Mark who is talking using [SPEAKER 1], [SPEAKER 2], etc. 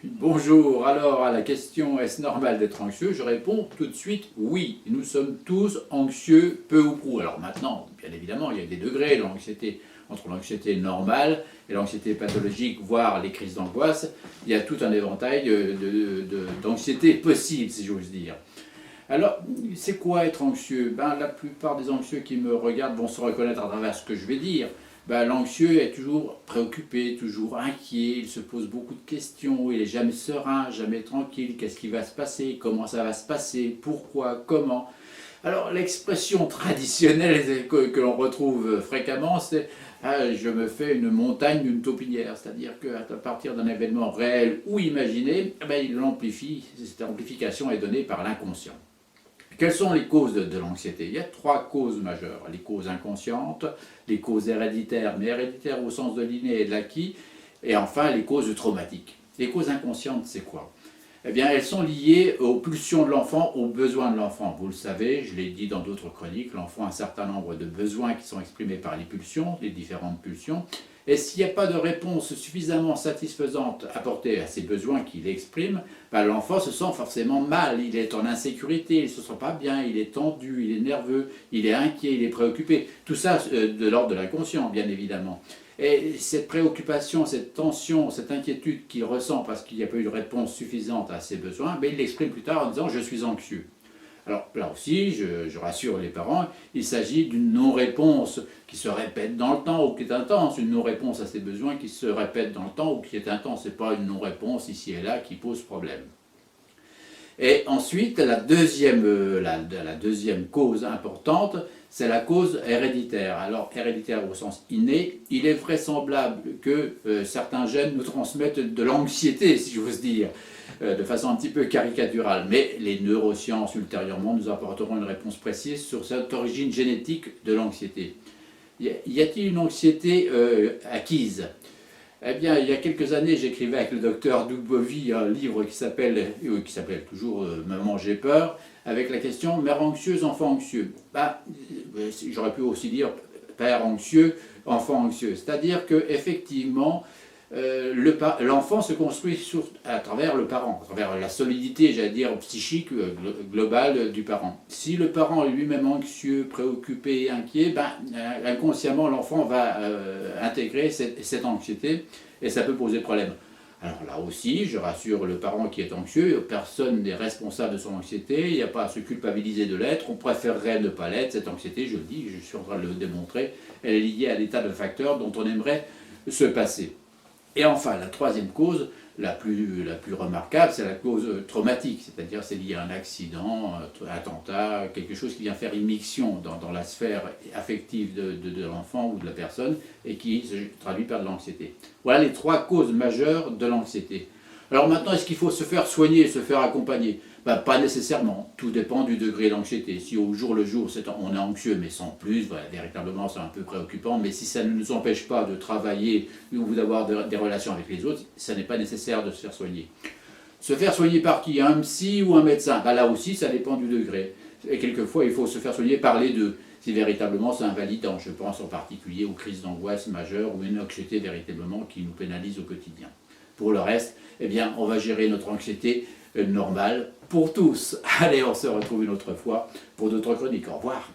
[SPEAKER 1] Bonjour, alors à la question est-ce normal d'être anxieux, je réponds tout de suite oui, nous sommes tous anxieux peu ou prou. Alors maintenant, bien évidemment, il y a des degrés l'anxiété, entre l'anxiété normale et l'anxiété pathologique, voire les crises d'angoisse, il y a tout un éventail d'anxiété possible, si j'ose dire. Alors, c'est quoi être anxieux? La plupart des anxieux qui me regardent vont se reconnaître à travers ce que je vais dire. L'anxieux est toujours préoccupé, toujours inquiet, il se pose beaucoup de questions, il est jamais serein, jamais tranquille, qu'est-ce qui va se passer, comment ça va se passer, pourquoi, comment. Alors l'expression traditionnelle que l'on retrouve fréquemment, c'est ah, je me fais une montagne d'une taupinière, c'est-à-dire qu'à partir d'un événement réel ou imaginé, il l'amplifie, cette amplification est donnée par l'inconscient. Quelles sont les causes de l'anxiété? Il y a trois causes majeures. Les causes inconscientes, les causes héréditaires, mais héréditaires au sens de l'inné et de l'acquis, et enfin les causes traumatiques. Les causes inconscientes, c'est quoi? Eh bien, elles sont liées aux pulsions de l'enfant, aux besoins de l'enfant. Vous le savez, je l'ai dit dans d'autres chroniques, l'enfant a un certain nombre de besoins qui sont exprimés par les pulsions, les différentes pulsions. Et s'il n'y a pas de réponse suffisamment satisfaisante apportée à ces besoins qu'il exprime, l'enfant se sent forcément mal, il est en insécurité, il ne se sent pas bien, il est tendu, il est nerveux, il est inquiet, il est préoccupé. Tout ça de l'ordre de l'inconscient, bien évidemment. Et cette préoccupation, cette tension, cette inquiétude qu'il ressent parce qu'il n'y a pas eu de réponse suffisante à ses besoins, il l'exprime plus tard en disant « je suis anxieux ». Alors là aussi, je rassure les parents, il s'agit d'une non-réponse qui se répète dans le temps ou qui est intense, une non-réponse à ses besoins qui se répète dans le temps ou qui est intense, ce n'est pas une non-réponse ici et là qui pose problème. Et ensuite, la deuxième cause importante, c'est la cause héréditaire. Alors, héréditaire au sens inné, il est vraisemblable que certains gènes nous transmettent de l'anxiété, si j'ose dire, de façon un petit peu caricaturale. Mais les neurosciences, ultérieurement, nous apporteront une réponse précise sur cette origine génétique de l'anxiété. Y a-t-il une anxiété acquise? Eh bien, il y a quelques années, j'écrivais avec le docteur Dubovy un livre qui s'appelle toujours Maman j'ai peur, avec la question mère anxieuse, enfant anxieux. J'aurais pu aussi dire père anxieux, enfant anxieux. C'est-à-dire qu'effectivement, l'enfant se construit à travers le parent, à travers la solidité, j'allais dire, psychique globale du parent. Si le parent est lui-même anxieux, préoccupé, inquiet, inconsciemment l'enfant va intégrer cette anxiété et ça peut poser problème. Alors là aussi, je rassure le parent qui est anxieux, personne n'est responsable de son anxiété, il n'y a pas à se culpabiliser de l'être, on préférerait ne pas l'être, cette anxiété, je le dis, je suis en train de le démontrer, elle est liée à des tas de facteurs dont on aimerait se passer. Et enfin, la troisième cause, la plus remarquable, c'est la cause traumatique, c'est-à-dire c'est lié à un accident, un attentat, quelque chose qui vient faire immixtion dans la sphère affective de l'enfant ou de la personne et qui se traduit par de l'anxiété. Voilà les trois causes majeures de l'anxiété. Alors maintenant, est-ce qu'il faut se faire soigner, se faire accompagner? Pas nécessairement, tout dépend du degré d'anxiété. Si au jour le jour on est anxieux mais sans plus, véritablement c'est un peu préoccupant, mais si ça ne nous empêche pas de travailler ou d'avoir des relations avec les autres, ça n'est pas nécessaire de se faire soigner. Se faire soigner par qui? Un psy ou un médecin? Là aussi ça dépend du degré. Et quelquefois il faut se faire soigner par les deux, si véritablement c'est invalidant. Je pense en particulier aux crises d'angoisse majeures ou une anxiété véritablement qui nous pénalise au quotidien. Pour le reste, on va gérer notre anxiété normale pour tous. Allez, on se retrouve une autre fois pour d'autres chroniques. Au revoir.